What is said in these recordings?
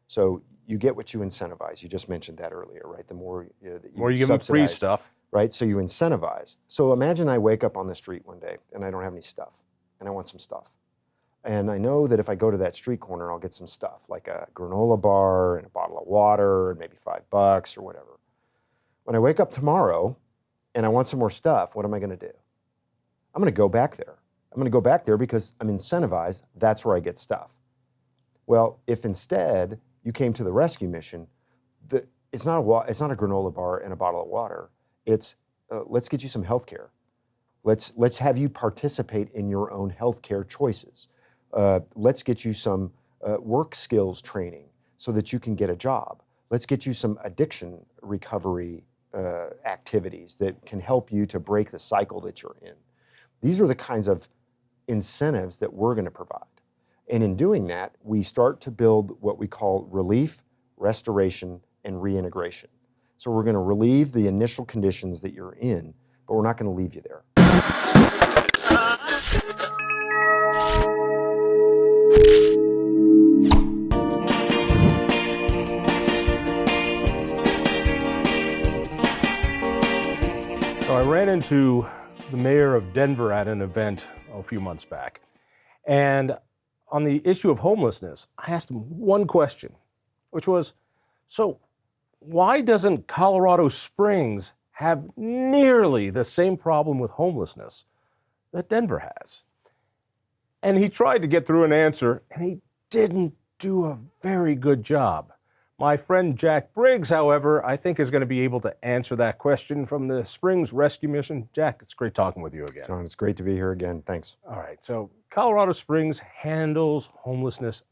So you get what you incentivize. You just mentioned that earlier, right? The more that you Or you give them free subsidize, stuff. right? So you incentivize. So imagine I wake up on the street one day and I don't have any stuff and I want some stuff. And I know that if I go to that street corner, I'll get some stuff like a granola bar and a bottle of water and maybe $5 or whatever. When I wake up tomorrow and I want some more stuff, what am I going to do? I'm going to go back there. I'm going to go back there because I'm incentivized. That's where I get stuff. Well, if instead you came to the rescue mission, it's not a granola bar and a bottle of water. It's let's get you some health care. Let's have you participate in your own health care choices. Let's get you some work skills training so that you can get a job. Let's get you some addiction recovery activities that can help you to break the cycle that you're in. These are the kinds of incentives that we're going to provide. And in doing that, we start to build what we call relief, restoration, and reintegration. So we're going to relieve the initial conditions that you're in, but we're not going to leave you there. So I ran into the mayor of Denver at an event a few months back. And on the issue of homelessness, I asked him one question, which was, so why doesn't Colorado Springs have nearly the same problem with homelessness that Denver has? And he tried to get through an answer, and he didn't do a very good job. My friend Jack Briggs, however, I think is going to be able to answer that question from the Springs Rescue Mission. Jack, it's great talking with you again. John, it's great to be here again. Thanks. All right, so Colorado Springs handles homelessness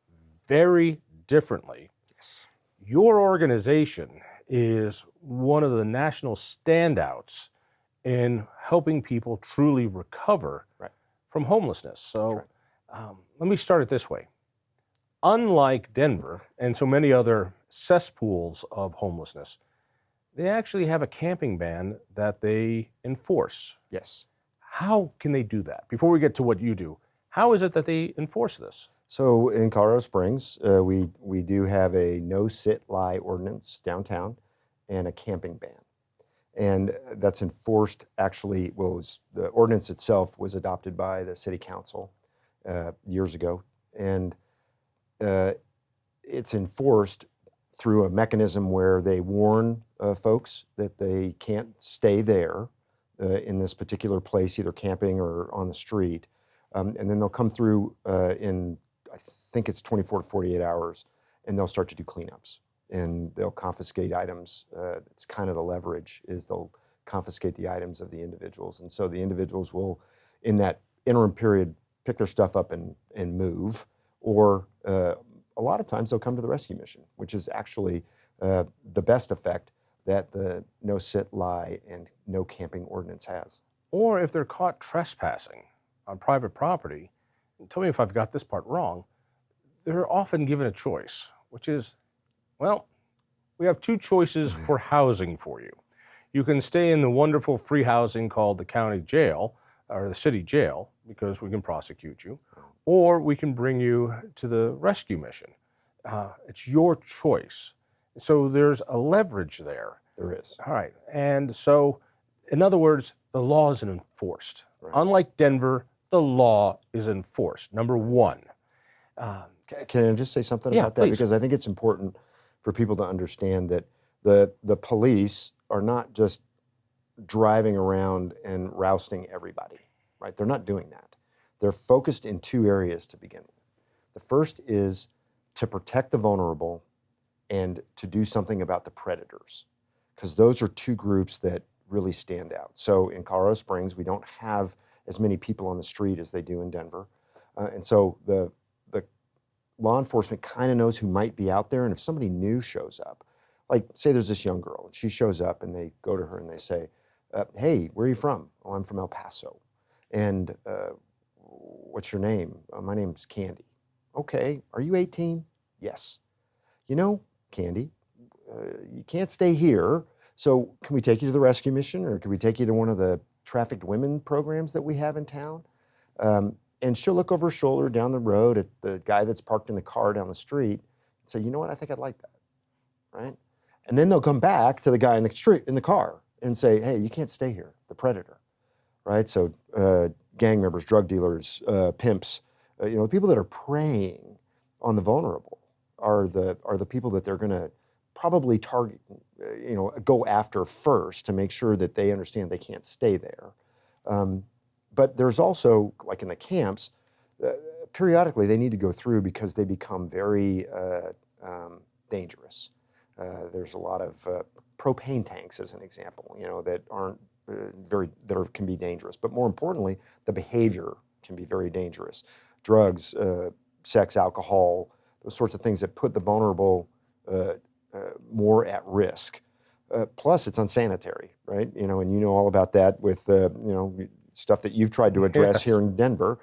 very differently. Yes. Your organization is one of the national standouts in helping people truly recover from homelessness. So let me start it this way. Unlike Denver and so many other cesspools of homelessness, they actually have a camping ban that they enforce. Yes. How can they do that? Before we get to what you do, how is it that they enforce this? So in Colorado Springs, we do have a no sit lie ordinance downtown and a camping ban. And that's enforced actually, the ordinance itself was adopted by the city council years ago. And it's enforced through a mechanism where they warn folks that they can't stay there in this particular place, either camping or on the street. And then they'll come through in, I think it's 24 to 48 hours, and they'll start to do cleanups. And they'll confiscate items. It's kind of the leverage, is they'll confiscate the items of the individuals. And so the individuals will, in that interim period, pick their stuff up and move. Or a lot of times they'll come to the rescue mission, which is actually the best effect that the no sit, lie, and no camping ordinance has. Or if they're caught trespassing on private property, tell me if I've got this part wrong, they're often given a choice, which is, well, we have two choices for housing for you. You can stay in the wonderful free housing called the county jail, or the city jail, because we can prosecute you, or we can bring you to the rescue mission. It's your choice. So there's a leverage there. There is. All right. And so, in other words, the law isn't enforced. Right. Unlike Denver, the law is enforced, number one. Can I just say something about that? Please. Because I think it's important for people to understand that the police are not just driving around and rousting everybody, right? They're not doing that. They're focused in two areas to begin with. The first is to protect the vulnerable and to do something about the predators, because those are two groups that really stand out. So in Colorado Springs, we don't have as many people on the street as they do in Denver. And so the law enforcement kind of knows who might be out there. And if somebody new shows up, like say there's this young girl, and she shows up and they go to her and they say, hey, where are you from? Oh, I'm from El Paso. And what's your name? My name's Candy. Okay, are you 18? Yes. You know, Candy, you can't stay here. So can we take you to the rescue mission, or can we take you to one of the trafficked women programs that we have in town? And she'll look over her shoulder down the road at the guy that's parked in the car down the street, and say, you know what, I think I'd like that, right? And then they'll come back to the guy in the street, in the car, and say, hey, you can't stay here, the predator, right? So gang members, drug dealers, pimps, the people that are preying on the vulnerable are the people that they're going to probably target, go after first to make sure that they understand they can't stay there. But there's also, like in the camps, periodically they need to go through because they become very dangerous. There's a lot of propane tanks, as an example, that aren't can be dangerous. But more importantly, the behavior can be very dangerous. Drugs, sex, alcohol, those sorts of things that put the vulnerable more at risk. Plus, it's unsanitary, right? And you know all about that with stuff that you've tried to address here in Denver.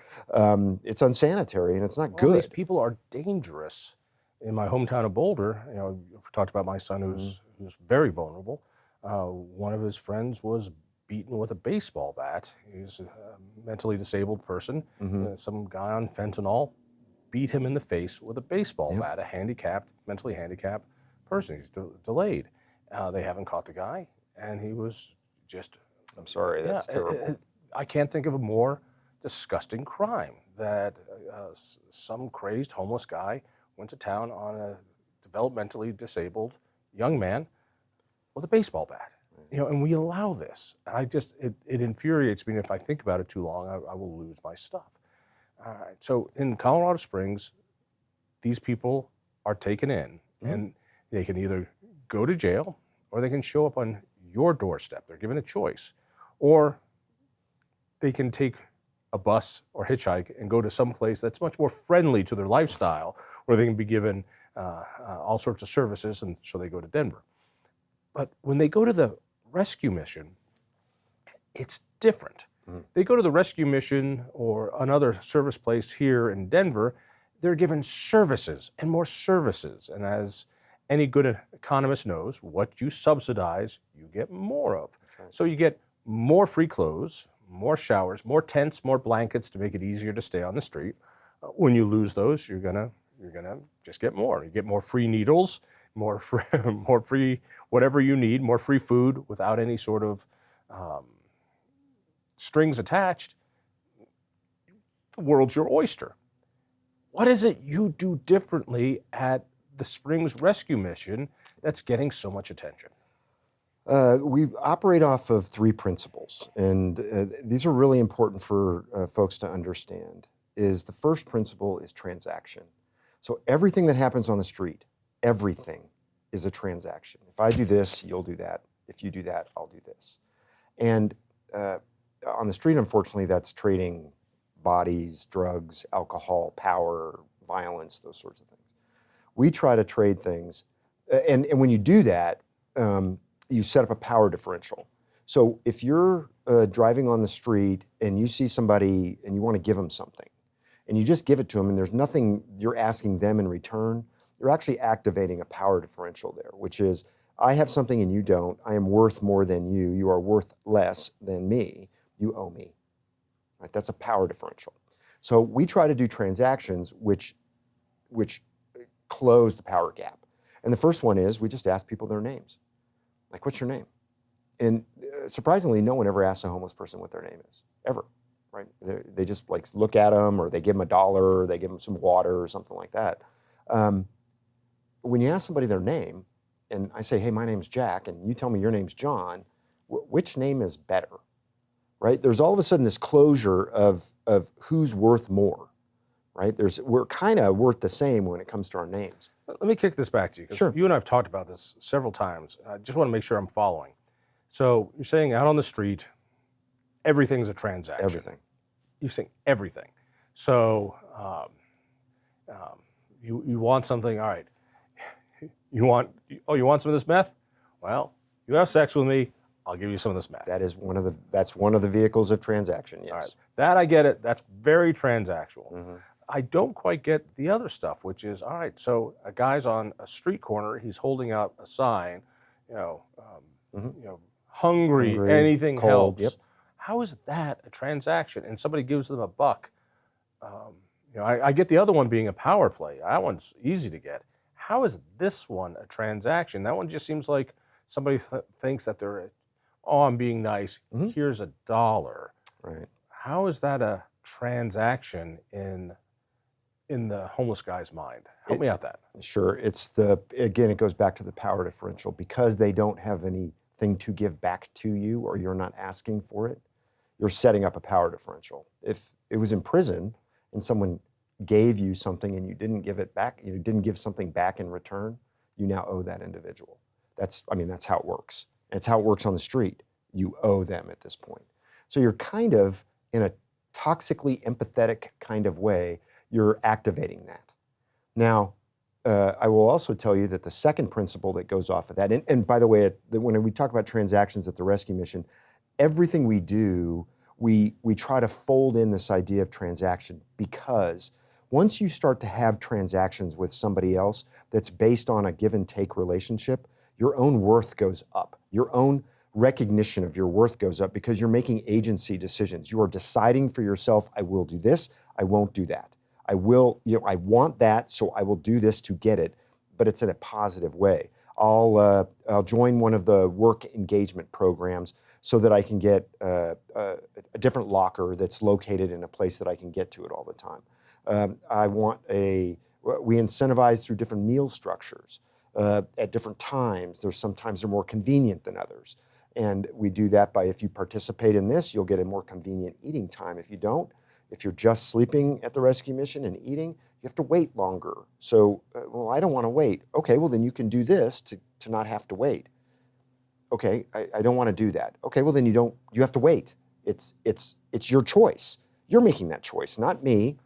It's unsanitary and it's not good. These people are dangerous. In my hometown of Boulder, we talked about my son who's very vulnerable. One of his friends was beaten with a baseball bat. He's a mentally disabled person. Some guy on fentanyl beat him in the face with a baseball bat, a mentally handicapped person. He's delayed. They haven't caught the guy, and he was just... I'm sorry, that's terrible. I can't think of a more disgusting crime that some crazed homeless guy went to town on a developmentally disabled young man with a baseball bat. And we allow this. It infuriates me. If I think about it too long, I will lose my stuff. All right. So in Colorado Springs, these people are taken in, and they can either go to jail or they can show up on your doorstep. They're given a choice. Or they can take a bus or hitchhike and go to some place that's much more friendly to their lifestyle, where they can be given all sorts of services, and so they go to Denver. But when they go to the rescue mission, it's different. They go to the rescue mission or another service place here in Denver, they're given services and more services. And as any good economist knows, what you subsidize, you get more of. Right. So you get more free clothes, more showers, more tents, more blankets to make it easier to stay on the street. When you lose those, you're gonna just get more. You get more free needles, more free whatever you need, more free food without any sort of strings attached. The world's your oyster. What is it you do differently at the Springs Rescue Mission that's getting so much attention? We operate off of 3 principles, and these are really important for folks to understand. The first principle is transaction. So everything that happens on the street, everything is a transaction. If I do this, you'll do that. If you do that, I'll do this. And on the street, unfortunately, that's trading bodies, drugs, alcohol, power, violence, those sorts of things. We try to trade things, and when you do that, you set up a power differential. So if you're driving on the street and you see somebody and you want to give them something, and you just give it to them and there's nothing you're asking them in return, you're actually activating a power differential there, which is, I have something and you don't. I am worth more than you. You are worth less than me. You owe me. Right? That's a power differential. So we try to do transactions which close the power gap. And the first one is we just ask people their names. Like, what's your name? And surprisingly, no one ever asks a homeless person what their name is, ever, right? They just like look at them, or they give them $1, or they give them some water or something like that. When you ask somebody their name, and I say, hey, my name's Jack, and you tell me your name's John, which name is better, right? There's all of a sudden this closure of who's worth more, right? We're kind of worth the same when it comes to our names. Let me kick this back to you, because Sure. You and I have talked about this several times. I just want to make sure I'm following. So you're saying out on the street, everything's a transaction. Everything. You're saying everything. So you want something, all right. You want some of this meth? Well, you have sex with me, I'll give you some of this meth. That's one of the vehicles of transaction, yes. All right. That I get it. That's very transactional. Mm-hmm. I don't quite get the other stuff, which is, all right, so a guy's on a street corner, he's holding out a sign, hungry, anything cold, helps. Yep. How is that a transaction? And somebody gives them $1. I get the other one being a power play. That one's easy to get. how is this one a transaction? That one just seems like somebody thinks that they're, oh, I'm being nice. Mhm. Here's $1. Right. How is that a transaction in the homeless guy's mind? Help It, me out that. sure. Again, it goes back to the power differential. Because they don't have anything to give back to you, or you're not asking for it, you're setting up a power differential. If it was in prison and someone gave you something and you didn't give it back, you didn't give something back in return, you now owe that individual. That's how it works. And it's how it works on the street. You owe them at this point. So you're kind of, in a toxically empathetic kind of way, you're activating that. Now, I will also tell you that the second principle that goes off of that, and by the way, when we talk about transactions at the rescue mission, everything we do, we try to fold in this idea of transaction, because once you start to have transactions with somebody else that's based on a give and take relationship, your own worth goes up. Your own recognition of your worth goes up, because you're making agency decisions. You are deciding for yourself, I will do this, I won't do that. I want that, so I will do this to get it, but it's in a positive way. I'll join one of the work engagement programs so that I can get a different locker that's located in a place that I can get to it all the time. We incentivize through different meal structures at different times. Sometimes they're more convenient than others. And we do that by, if you participate in this, you'll get a more convenient eating time. If you don't, if you're just sleeping at the rescue mission and eating, you have to wait longer. So, well, I don't want to wait. Okay, well, then you can do this to not have to wait. Okay, I don't want to do that. Okay, well, then you have to wait. It's your choice. You're making that choice, not me.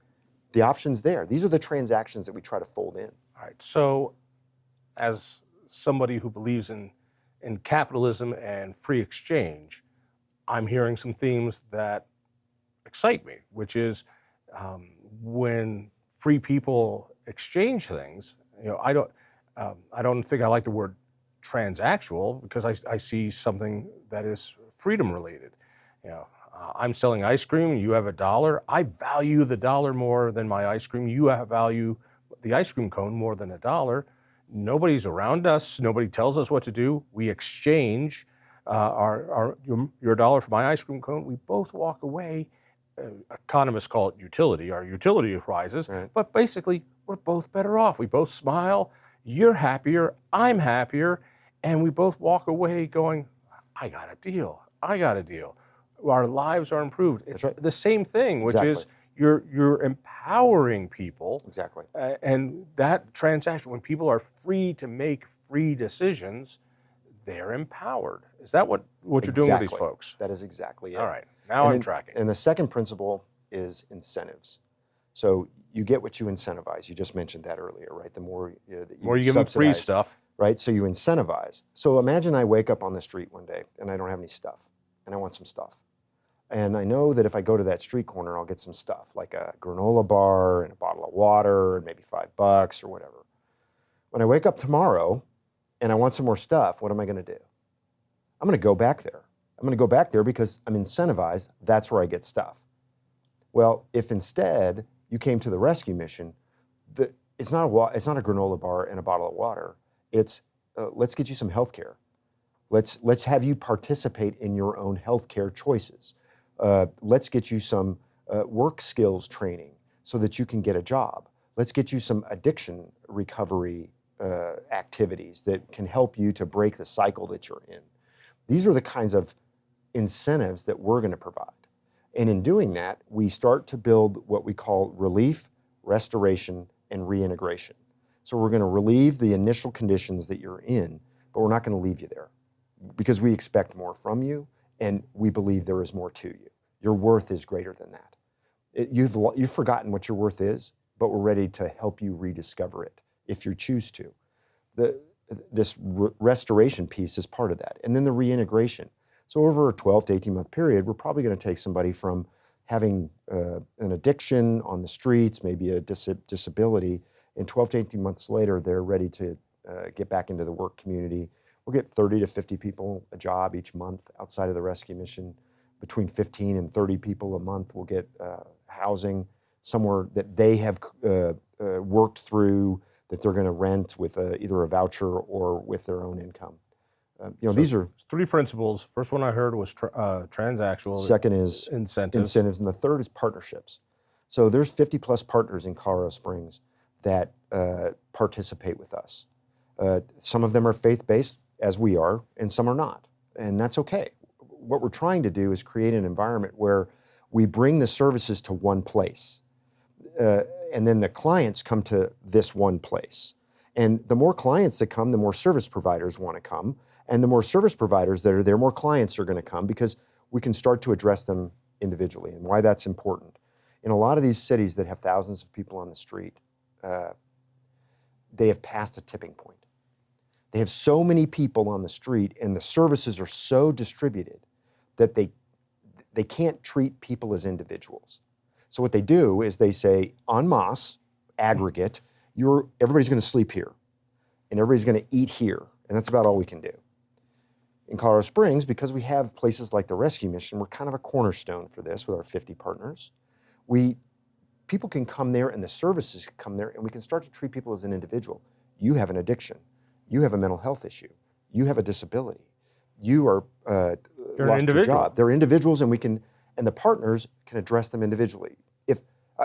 The option's there. These are the transactions that we try to fold in. All right. So, as somebody who believes in capitalism and free exchange, I'm hearing some themes that excite me, which is when free people exchange things. I don't think I like the word transactional, because I see something that is freedom related. I'm selling ice cream. You have $1. I value the dollar more than my ice cream. You value the ice cream cone more than $1. Nobody's around us. Nobody tells us what to do. We exchange your dollar for my ice cream cone. We both walk away. Economists call it utility. Our utility rises, Right. but basically we're both better off. We both smile. You're happier. I'm happier. And we both walk away going, I got a deal. I got a deal. Our lives are improved. It's right. the same thing, which Exactly. is you're empowering people. Exactly. And that transaction, when people are free to make free decisions, they're empowered. Is that what you're doing with these folks? That is exactly it. All right. Now I'm tracking. And the second principle is incentives. So you get what you incentivize. You just mentioned that earlier, right? The more that More you give them free subsidize, stuff. right? So you incentivize. So imagine I wake up on the street one day and I don't have any stuff, and I want some stuff. And I know that if I go to that street corner, I'll get some stuff, like a granola bar and a bottle of water and maybe $5 or whatever. When I wake up tomorrow and I want some more stuff, what am I going to do? I'm going to go back there. I'm going to go back there because I'm incentivized. That's where I get stuff. Well, if instead you came to the rescue mission, it's not a granola bar and a bottle of water. It's let's get you some health care. Let's have you participate in your own health care choices. Let's get you some work skills training so that you can get a job. Let's get you some addiction recovery activities that can help you to break the cycle that you're in. These are the kinds of incentives that we're going to provide. And in doing that, we start to build what we call relief, restoration, and reintegration. So we're going to relieve the initial conditions that you're in, but we're not going to leave you there, because we expect more from you, and we believe there is more to you. Your worth is greater than that. You've forgotten what your worth is, but we're ready to help you rediscover it if you choose to. This restoration piece is part of that. And then the reintegration. So over a 12 to 18 month period, we're probably going to take somebody from having an addiction on the streets, maybe a disability, and 12 to 18 months later, they're ready to get back into the work community. We'll get 30 to 50 people a job each month outside of the rescue mission. Between 15 and 30 people a month will get housing somewhere that they have worked through that they're going to rent with either a voucher or with their own income. So these are three principles. First one I heard was transactional. second is incentives, and the third is partnerships. So there's 50 plus partners in Colorado Springs that participate with us. Some of them are faith-based, as we are, and some are not, and that's okay. What we're trying to do is create an environment where we bring the services to one place, and then the clients come to this one place. And the more clients that come, the more service providers want to come, and the more service providers that are there, more clients are going to come, because we can start to address them individually. And why that's important. In a lot of these cities that have thousands of people on the street, they have passed a tipping point. They have so many people on the street, and the services are so distributed that they can't treat people as individuals. So what they do is they say, en masse, aggregate, everybody's going to sleep here, and everybody's going to eat here, and that's about all we can do. In Colorado Springs, because we have places like the Rescue Mission, we're kind of a cornerstone for this with our 50 partners. People can come there, and the services can come there, and we can start to treat people as an individual. You have an addiction. You have a mental health issue. You have a disability. You are lost your job. They're individuals, and the partners can address them individually.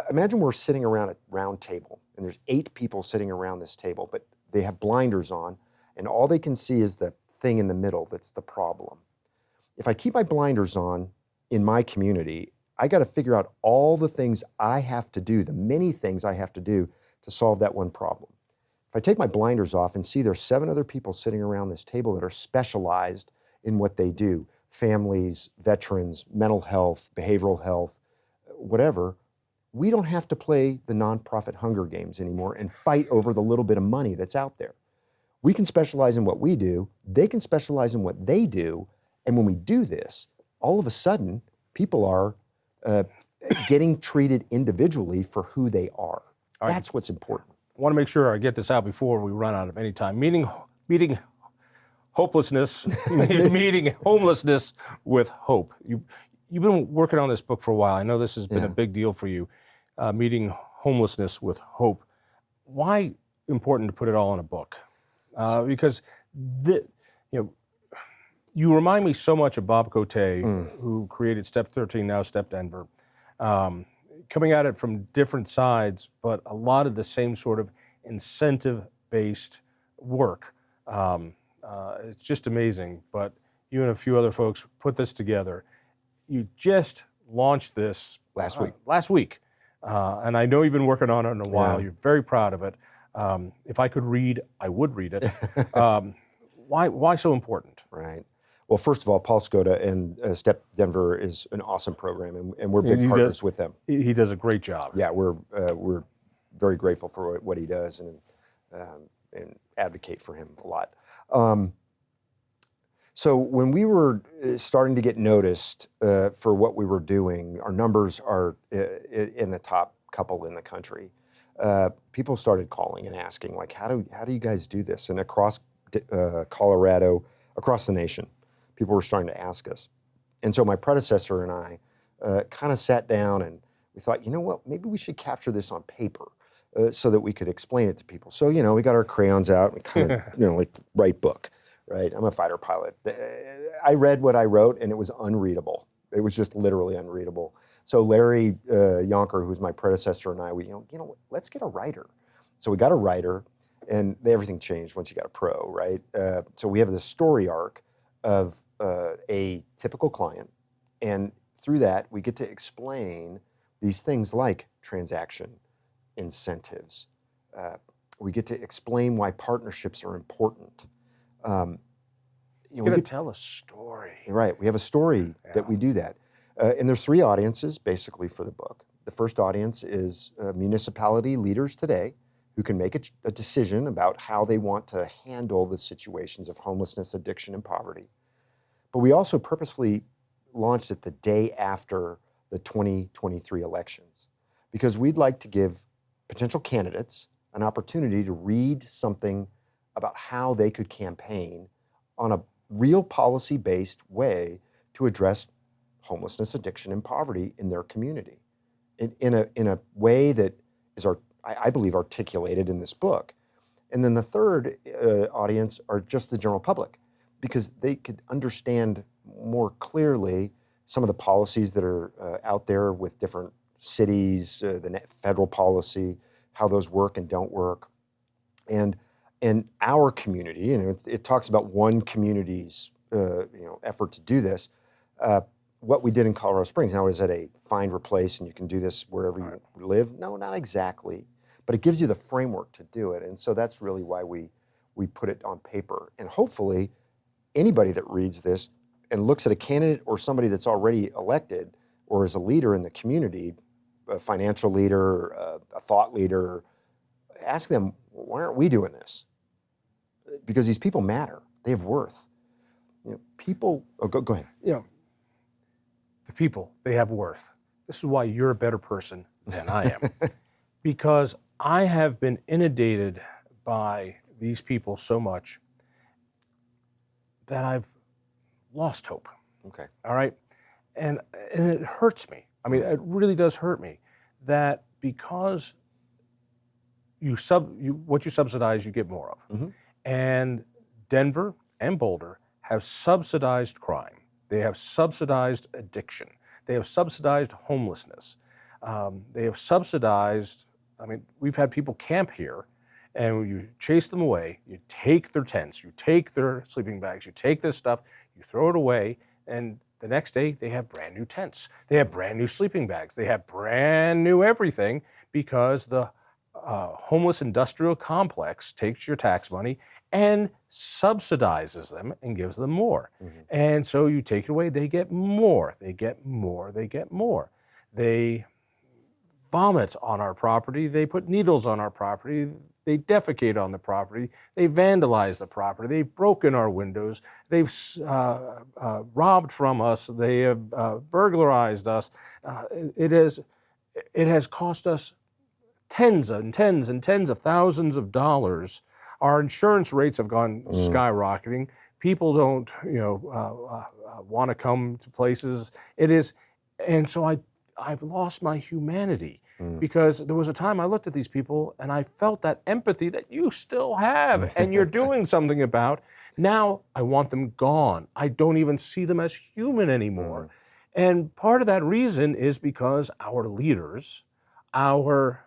Imagine we're sitting around a round table, and there's 8 people sitting around this table, but they have blinders on, and all they can see is the thing in the middle that's the problem. If I keep my blinders on in my community, I got to figure out all the things I have to do, the many things I have to do to solve that one problem. If I take my blinders off and see there's 7 other people sitting around this table that are specialized in what they do, families, veterans, mental health, behavioral health, whatever, we don't have to play the nonprofit Hunger Games anymore and fight over the little bit of money that's out there. We can specialize in what we do, they can specialize in what they do, and when we do this, all of a sudden, people are getting treated individually for who they are. That's what's important. I want to make sure I get this out before we run out of any time. Meeting hopelessness, meeting homelessness with hope. You've been working on this book for a while. I know this has been a big deal for you, meeting homelessness with hope. Why important to put it all in a book? Because you remind me so much of Bob Cote, who created Step 13, now Step Denver, coming at it from different sides, but a lot of the same sort of incentive-based work. It's just amazing. But you and a few other folks put this together. You just launched this last week. And I know you've been working on it in a while. Yeah. You're very proud of it. If I could read, I would read it. Why so important? Right. Well, first of all, Paul Skoda and Step Denver is an awesome program, and we're big partners with them. He does a great job. Yeah, we're very grateful for what he does and advocate for him a lot. So when we were starting to get noticed for what we were doing, our numbers are in the top couple in the country. People started calling and asking, like, how do you guys do this? And across Colorado, across the nation, people were starting to ask us. And so my predecessor and I kind of sat down and we thought, you know what, maybe we should capture this on paper so that we could explain it to people. So, we got our crayons out and kind of, like write book, right? I'm a fighter pilot. I read what I wrote and it was unreadable. It was just literally unreadable. So Larry Yonker, who's my predecessor, and I, we, let's get a writer. So we got a writer, and everything changed once you got a pro, right? So we have this story arc of a typical client, and through that, we get to explain these things like transaction, incentives. We get to explain why partnerships are important. You got to tell a story. Right, we have a story that we do that. And there's 3 audiences basically for the book. The first audience is municipality leaders today who can make a decision about how they want to handle the situations of homelessness, addiction, and poverty. But we also purposely launched it the day after the 2023 elections because we'd like to give potential candidates an opportunity to read something about how they could campaign on a real policy-based way to address homelessness, addiction, and poverty in their community in a way that is, I believe, articulated in this book. And then the third audience are just the general public, because they could understand more clearly some of the policies that are out there with different cities, the federal policy, how those work and don't work. And our community, it talks about one community's effort to do this. What we did in Colorado Springs, now is it a find, replace, and you can do this wherever you live? No, not exactly. But it gives you the framework to do it. And so that's really why we put it on paper. And hopefully anybody that reads this and looks at a candidate or somebody that's already elected or is a leader in the community, a financial leader, a thought leader, ask them, why aren't we doing this? Because these people matter. They have worth. People, go ahead. The people, they have worth. This is why you're a better person than I am. Because I have been inundated by these people so much that I've lost hope. Okay. All right? And it hurts me. I mean, it really does hurt me that because what you subsidize, you get more of. Mm-hmm. And Denver and Boulder have subsidized crime. They have subsidized addiction. They have subsidized homelessness. They have subsidized, we've had people camp here and you chase them away, you take their tents, you take their sleeping bags, you take this stuff, you throw it away, and the next day they have brand new tents. They have brand new sleeping bags. They have brand new everything because the homeless industrial complex takes your tax money and subsidizes them and gives them more. Mm-hmm. And so you take it away, they get more, they get more, they get more. They vomit on our property, they put needles on our property, they defecate on the property, they vandalize the property, they've broken our windows, they've robbed from us, they have burglarized us. It has cost us tens and tens and tens of thousands of dollars. Our insurance rates have gone skyrocketing. People don't, want to come to places. And so I've lost my humanity because there was a time I looked at these people and I felt that empathy that you still have and you're doing something about. Now I want them gone. I don't even see them as human anymore. And part of that reason is because our leaders, our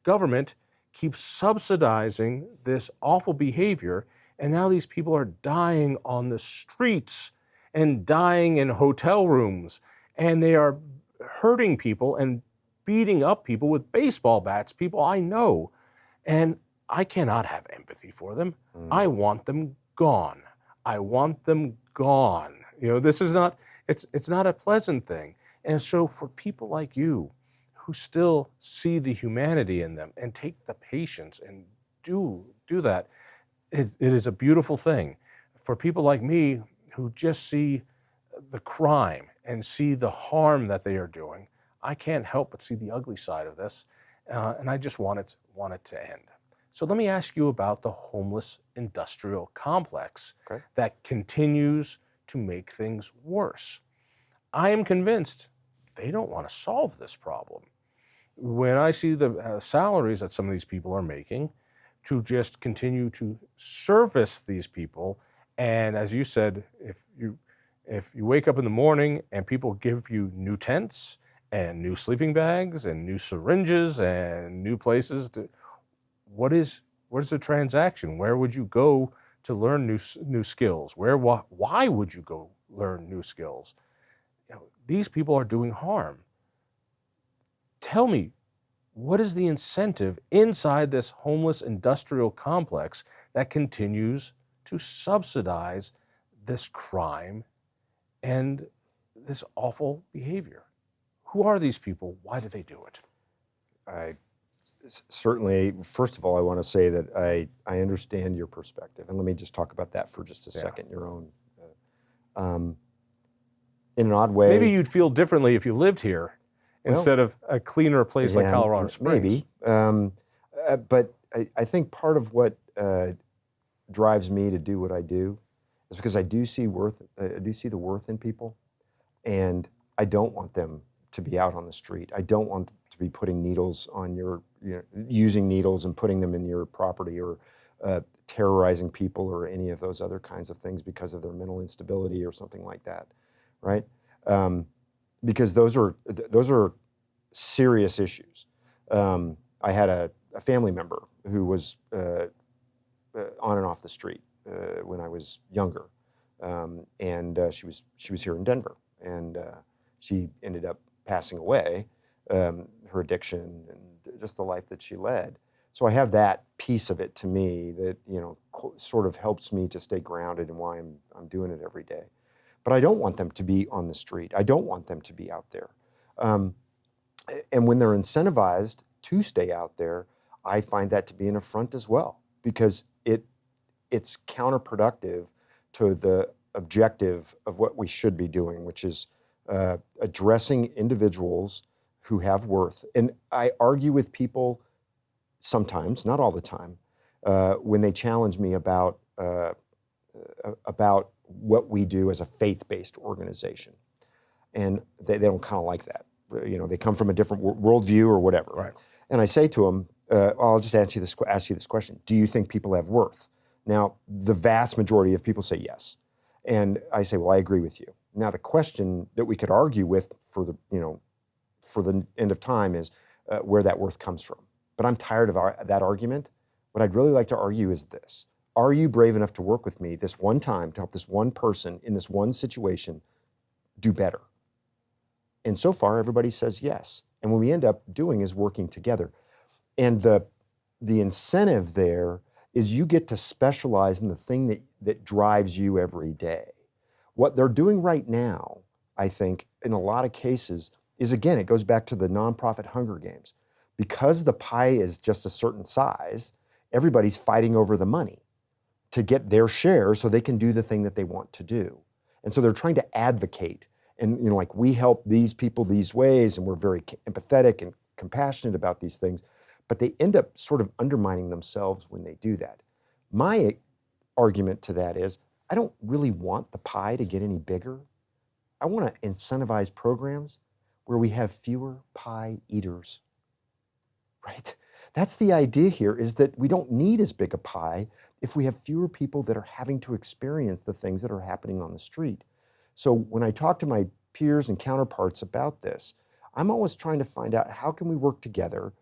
government keeps subsidizing this awful behavior, and now these people are dying on the streets and dying in hotel rooms, and they are hurting people and beating up people with baseball bats, people I know, and I cannot have empathy for them. I want them gone. I want them gone. This is not, it's not a pleasant thing. And so for people like you, who still see the humanity in them and take the patience and do that, it is a beautiful thing. For people like me who just see the crime and see the harm that they are doing, I can't help but see the ugly side of this, and I just want it to end. So let me ask you about the homeless industrial complex that continues to make things worse. I am convinced they don't want to solve this problem. When I see the salaries that some of these people are making to just continue to service these people, and as you said, if you wake up in the morning and people give you new tents and new sleeping bags and new syringes and new places what is the transaction? Where would you go to learn new skills? Why would you go learn new skills? These people are doing harm. Tell me, what is the incentive inside this homeless industrial complex that continues to subsidize this crime and this awful behavior? Who are these people? Why do they do it? Certainly, first of all, I want to say that I understand your perspective. And let me just talk about that for just a second, your own. In an odd way. Maybe you'd feel differently if you lived here instead of a cleaner place like Colorado Springs. Maybe. But I think part of what drives me to do what I do is because I do see the worth in people, and I don't want them to be out on the street. I don't want to be putting needles on using needles and putting them in your property, or terrorizing people or any of those other kinds of things because of their mental instability or something like that, right? Because those are serious issues. I had a family member who was on and off the street when I was younger, and she was here in Denver, and she ended up passing away. Her addiction and just the life that she led. So I have that piece of it to me that sort of helps me to stay grounded in why I'm doing it every day. But I don't want them to be on the street. I don't want them to be out there. And when they're incentivized to stay out there, I find that to be an affront as well, because it's counterproductive to the objective of what we should be doing, which is addressing individuals who have worth. And I argue with people sometimes, not all the time, when they challenge me about what we do as a faith-based organization. And they don't kind of like that. They come from a different worldview or whatever. Right. And I say to them, I'll just ask you this question. Do you think people have worth? Now, the vast majority of people say yes. And I say, well, I agree with you. Now, the question that we could argue with for the end of time is where that worth comes from. But I'm tired of that argument. What I'd really like to argue is this. Are you brave enough to work with me this one time to help this one person in this one situation do better? And so far, everybody says yes. And what we end up doing is working together. And the incentive there is you get to specialize in the thing that drives you every day. What they're doing right now, I think, in a lot of cases, is, again, it goes back to the nonprofit Hunger Games. Because the pie is just a certain size, everybody's fighting over the money to get their share so they can do the thing that they want to do. And so they're trying to advocate. And like, we help these people these ways, and we're very empathetic and compassionate about these things, but they end up sort of undermining themselves when they do that. My argument to that is, I don't really want the pie to get any bigger. I want to incentivize programs where we have fewer pie eaters, right? That's the idea here, is that we don't need as big a pie if we have fewer people that are having to experience the things that are happening on the street. So when I talk to my peers and counterparts about this, I'm always trying to find out, how can we work together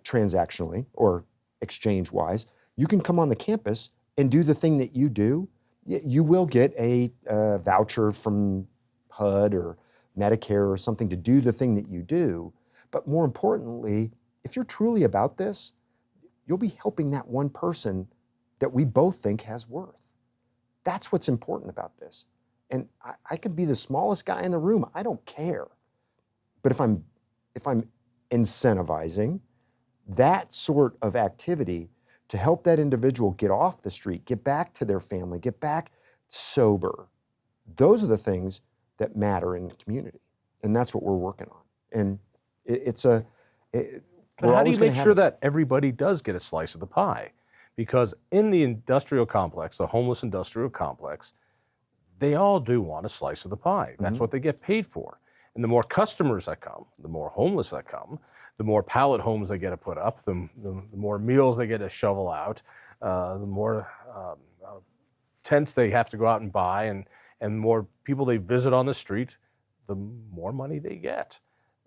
transactionally or exchange-wise? You can come on the campus and do the thing that you do. You will get a voucher from HUD or Medicare or something to do the thing that you do. But more importantly, if you're truly about this, you'll be helping that one person that we both think has worth. That's what's important about this. And I could be the smallest guy in the room. I don't care. But if I'm incentivizing that sort of activity to help that individual get off the street, get back to their family, get back sober, those are the things that matter in the community. And that's what we're working on. And But how do you make sure that everybody does get a slice of the pie? Because in the industrial complex, the homeless industrial complex, they all do want a slice of the pie. That's what they get paid for. And the more customers that come, the more homeless that come, the more pallet homes they get to put up, the more meals they get to shovel out, the more tents they have to go out and buy, and the more people they visit on the street, the more money they get.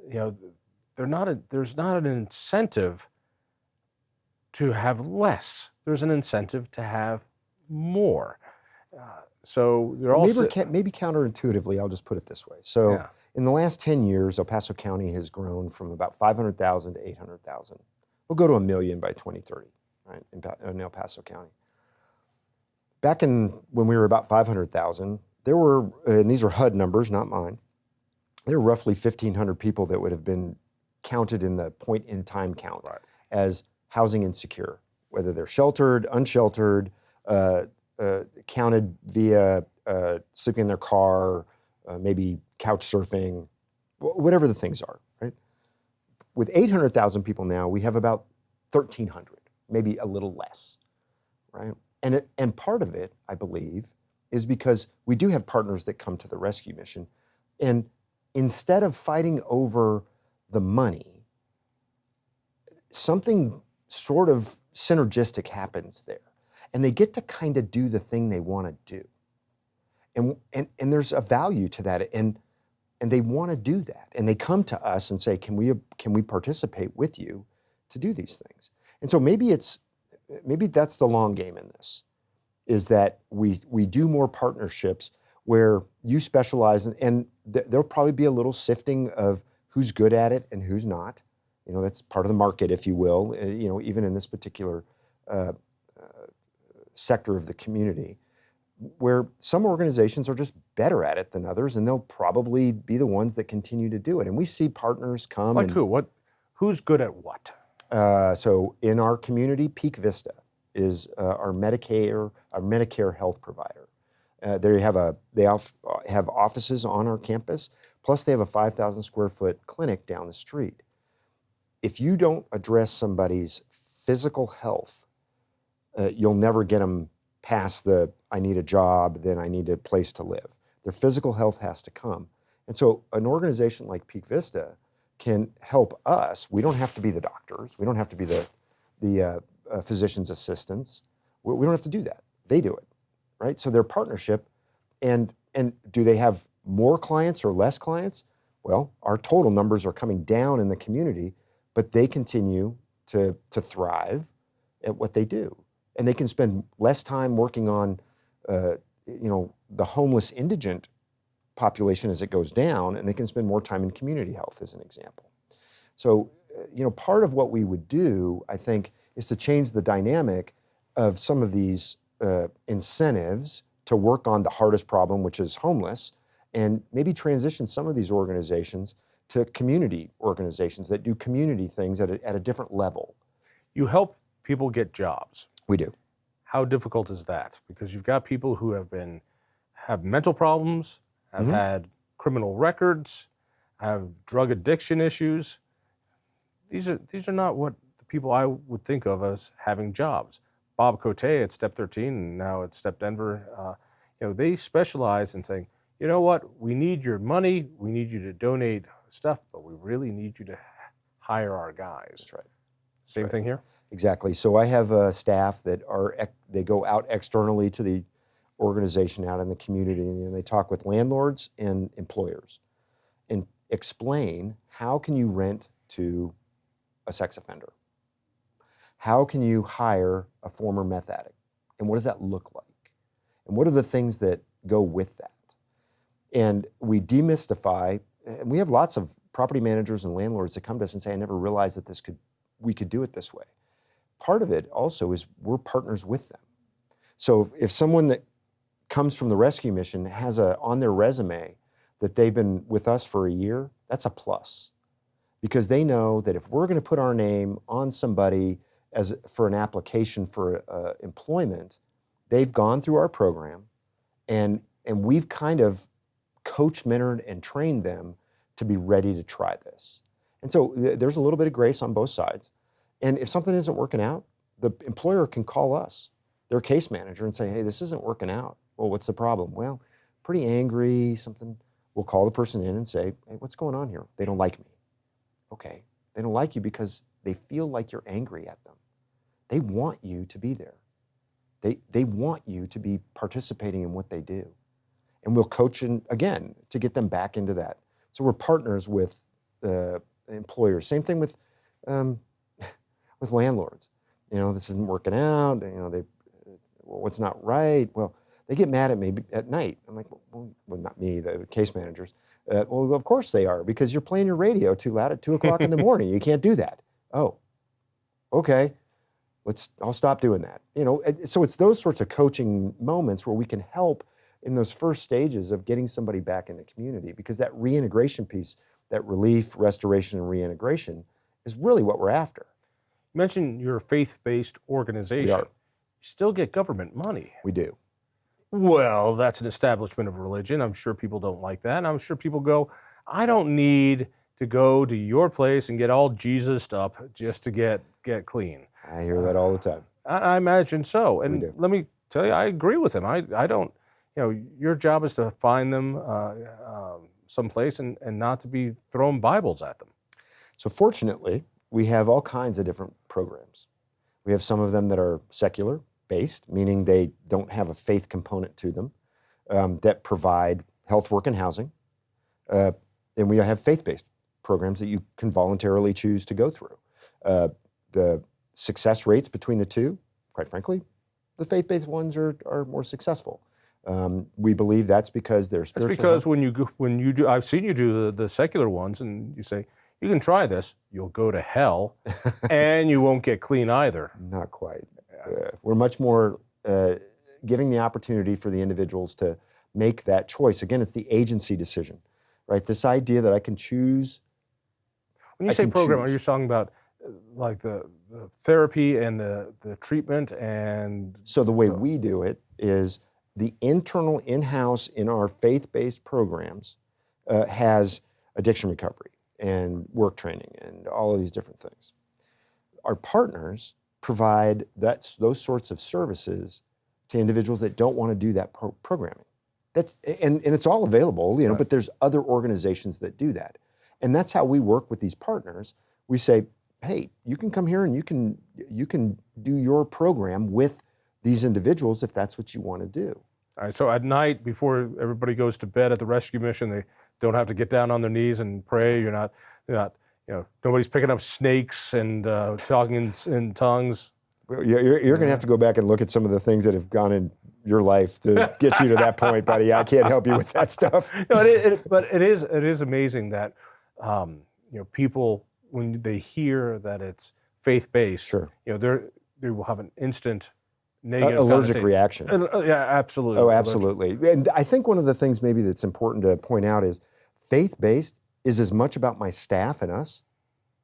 There's not an incentive to have less. There's an incentive to have more. So they're all maybe counterintuitively, I'll just put it this way. So in the last 10 years, El Paso County has grown from about 500,000 to 800,000. We'll go to 1 million by 2030, right, in El Paso County. Back when we were about 500,000, there were, and these are HUD numbers, not mine, there were roughly 1,500 people that would have been counted in the point-in-time count as housing insecure, whether they're sheltered, unsheltered, counted via sleeping in their car, maybe couch surfing, whatever the things are, right? With 800,000 people now, we have about 1,300, maybe a little less, right? And part of it, I believe, is because we do have partners that come to the rescue mission, and instead of fighting over the money, something sort of synergistic happens there. And they get to kind of do the thing they want to do. And there's a value to that. And they want to do that. And they come to us and say, can we participate with you to do these things? And so maybe that's the long game in this, is that we do more partnerships where you specialize and there'll probably be a little sifting of who's good at it and who's not. You know, that's part of the market, if you will, you know, even in this particular sector of the community, where some organizations are just better at it than others, and they'll probably be the ones that continue to do it. And we see partners come. Like who? Who's good at what? So in our community, Peak Vista is our Medicare health provider. They have offices on our campus, plus they have a 5,000 square foot clinic down the street. If you don't address somebody's physical health, you'll never get them past I need a job, then I need a place to live. Their physical health has to come. And so an organization like Peak Vista can help us. We don't have to be the doctors. We don't have to be the physician's assistants. We don't have to do that. They do it, right? So their partnership, and do they have more clients or less clients? Well, our total numbers are coming down in the community, but they continue to thrive at what they do. And they can spend less time working on, the homeless indigent population as it goes down, and they can spend more time in community health, as an example. So, part of what we would do, I think, is to change the dynamic of some of these incentives to work on the hardest problem, which is homeless, and maybe transition some of these organizations to community organizations that do community things at a different level. You help people get jobs. We do. How difficult is that? Because you've got people who have mental problems, have had criminal records, have drug addiction issues. These are not what the people I would think of as having jobs. Bob Cote at Step 13 and now at Step Denver, they specialize in saying, you know what, we need your money, we need you to donate stuff, but we really need you to hire our guys. That's right. Same thing here? Exactly. So I have staff that they go out externally to the organization out in the community, and they talk with landlords and employers and explain, how can you rent to a sex offender? How can you hire a former meth addict? And what does that look like? And what are the things that go with that? And we demystify, and we have lots of property managers and landlords that come to us and say, I never realized that we could do it this way. Part of it also is we're partners with them. So if someone that comes from the rescue mission has on their resume that they've been with us for a year, that's a plus. Because they know that if we're going to put our name on somebody for an application for employment, they've gone through our program, and we've kind of coached, mentored, and trained them to be ready to try this. And so there's a little bit of grace on both sides. And if something isn't working out, the employer can call us, their case manager, and say, hey, this isn't working out. Well, what's the problem? Well, pretty angry, something. We'll call the person in and say, hey, what's going on here? They don't like me. Okay, they don't like you because they feel like you're angry at them. They want you to be there. They want you to be participating in what they do. And we'll coach again to get them back into that. So we're partners with employers. Same thing with landlords. This isn't working out. What's not right? Well, they get mad at me at night. I'm like, well, not me, the case managers. Well, of course they are, because you're playing your radio too loud at 2 o'clock in the morning. You can't do that. Oh, okay. I'll stop doing that. So it's those sorts of coaching moments where we can help in those first stages of getting somebody back in the community, because that reintegration piece, that relief, restoration, and reintegration is really what we're after. You mentioned you're a faith-based organization. We are. You still get government money. We do. Well, that's an establishment of religion. I'm sure people don't like that. And I'm sure people go, I don't need to go to your place and get all Jesused up just to get clean. I hear that all the time. I imagine so. And We do. let me tell you, I agree with him. I don't, your job is to find them someplace and not to be throwing Bibles at them. So fortunately, we have all kinds of different programs. We have some of them that are secular based, meaning they don't have a faith component to them, that provide health, work, and housing. And we have faith-based programs that you can voluntarily choose to go through. The success rates between the two, quite frankly, the faith-based ones are more successful. We believe that's because they're spiritual. That's because when you do, I've seen you do the secular ones, and you say, you can try this, you'll go to hell, and you won't get clean either. Not quite. We're much more giving the opportunity for the individuals to make that choice. Again, it's the agency decision, right? This idea that I can choose. When you say program, are you talking about like the therapy and the treatment and? So the way we do it is the internal in-house in our faith-based programs has addiction recovery and work training and all of these different things. Our partners provide those sorts of services to individuals that don't want to do that programming. And it's all available, you know, but there's other organizations that do that. And that's how we work with these partners. We say, hey, you can come here and you can do your program with these individuals if that's what you want to do. All right, so at night, before everybody goes to bed at the rescue mission, they don't have to get down on their knees and pray. You're not, nobody's picking up snakes and talking in tongues. You're going to have to go back and look at some of the things that have gone in your life to get you to that point, buddy. I can't help you with that stuff. No, but it is amazing that people, when they hear that it's faith-based, sure, they will have an instant negative allergic reaction. Yeah, absolutely. Oh, absolutely. And I think one of the things maybe that's important to point out is faith-based is as much about my staff and us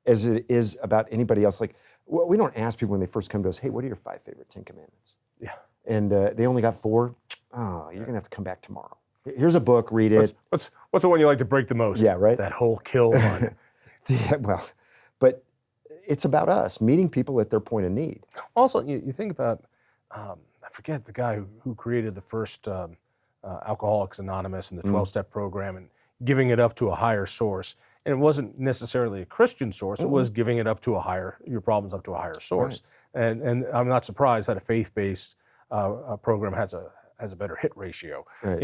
as it is about anybody else. Like, we don't ask people when they first come to us, hey, what are your 5 favorite 10 commandments? Yeah. And they only got 4. Oh, you're going to have to come back tomorrow. Here's a book, read it. What's the one you like to break the most? Yeah, right? That whole kill one. Yeah, well, but it's about us, meeting people at their point of need. Also, you think about, I forget the guy who created the first Alcoholics Anonymous and the 12-step program and giving it up to a higher source. And it wasn't necessarily a Christian source. It was giving it up to your problems up to a higher source. Right. And I'm not surprised that a faith-based program has a better hit ratio. Right.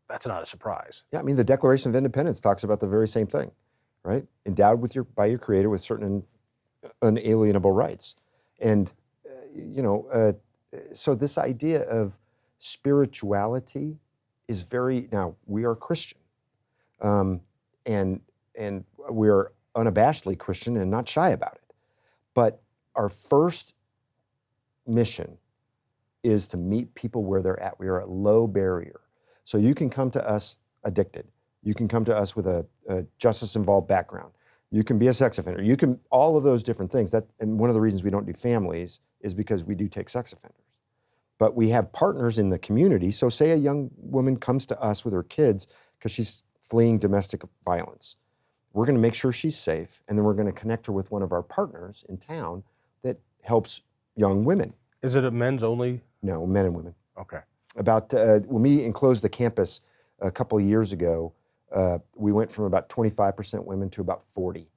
That's not a surprise. Yeah, I mean, the Declaration of Independence talks about the very same thing, right? Endowed by your Creator with certain unalienable rights. And, so this idea of spirituality is now we are Christian. And we are unabashedly Christian and not shy about it. But our first mission is to meet people where they're at. We are a low barrier. So you can come to us addicted. You can come to us with a justice-involved background. You can be a sex offender. You can, all of those different things. And one of the reasons we don't do families is because we do take sex offenders. But we have partners in the community. So say a young woman comes to us with her kids because she's fleeing domestic violence. We're going to make sure she's safe, and then we're going to connect her with one of our partners in town that helps young women. Is it a men's only? No, men and women. Okay. When we enclosed the campus a couple of years ago, we went from about 25% women to about 40%,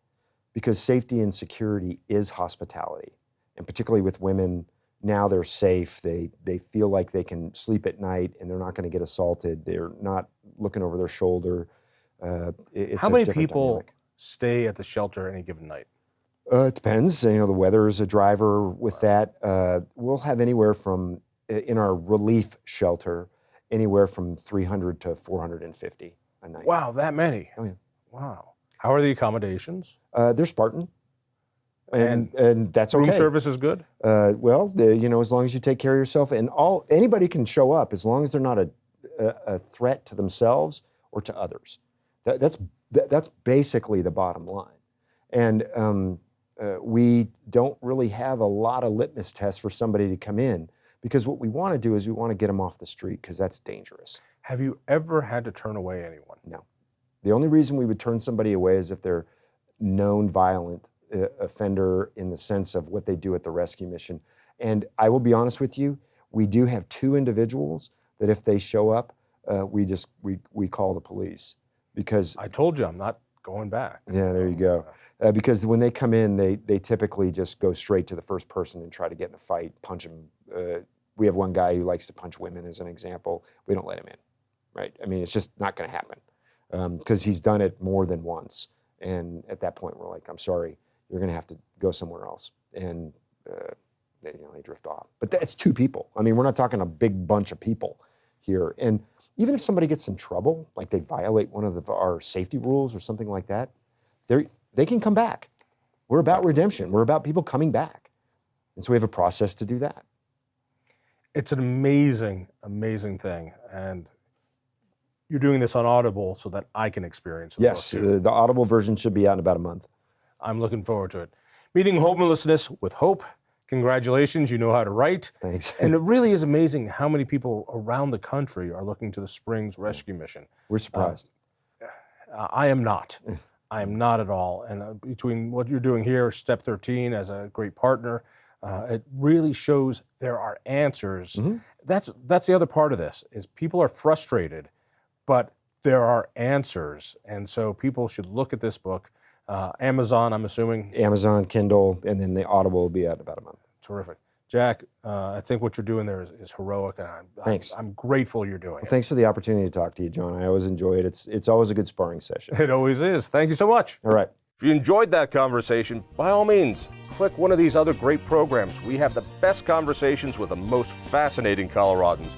because safety and security is hospitality. And particularly with women, now they're safe. They feel like they can sleep at night and they're not going to get assaulted. They're not looking over their shoulder. How many people stay at the shelter any given night? It depends. The weather is a driver with that. We'll have anywhere from, in our relief shelter, anywhere from 300 to 450 a night. Wow, that many? Oh, yeah. Wow. How are the accommodations? They're Spartan. And that's okay. Room service is good? Well, as long as you take care of yourself, and anybody can show up as long as they're not a threat to themselves or to others. That's basically the bottom line. And we don't really have a lot of litmus tests for somebody to come in, because what we want to do is we want to get them off the street, because that's dangerous. Have you ever had to turn away anyone? No. The only reason we would turn somebody away is if they're known violent offender in the sense of what they do at the rescue mission. And I will be honest with you, we do have 2 individuals that if they show up, we call the police, because I told you I'm not going back. Yeah, there you go. Because when they come in, they typically just go straight to the first person and try to get in a fight, punch them. We have one guy who likes to punch women as an example. We don't let him in, right? I mean, it's just not going to happen because he's done it more than once. And at that point, we're like, I'm sorry, you're going to have to go somewhere else. And they drift off. But that's two people. I mean, we're not talking a big bunch of people here. And even if somebody gets in trouble, like they violate one of our safety rules or something like that, they can come back. We're about redemption. We're about people coming back. And so we have a process to do that. It's an amazing, amazing thing. And you're doing this on Audible so that I can experience it. Yes, the Audible version should be out in about a month. I'm looking forward to it. Meeting Homelessness with Hope. Congratulations, you know how to write. Thanks. And it really is amazing how many people around the country are looking to the Springs Rescue Mission. We're surprised. I am not. I am not at all. And between what you're doing here, Step 13 as a great partner, it really shows there are answers. Mm-hmm. That's the other part of this, is people are frustrated, but there are answers. And so people should look at this book. Amazon, I'm assuming. Amazon, Kindle, and then the Audible will be out in about a month. Terrific. Jack, I think what you're doing there is heroic, and Thanks. I'm grateful you're doing it. Thanks for the opportunity to talk to you, John. I always enjoy it. It's always a good sparring session. It always is. Thank you so much. All right. If you enjoyed that conversation, by all means, click one of these other great programs. We have the best conversations with the most fascinating Coloradans.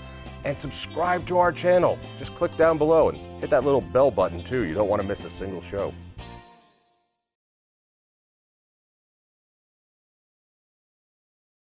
And subscribe to our channel. Just click down below and hit that little bell button too. You don't want to miss a single show.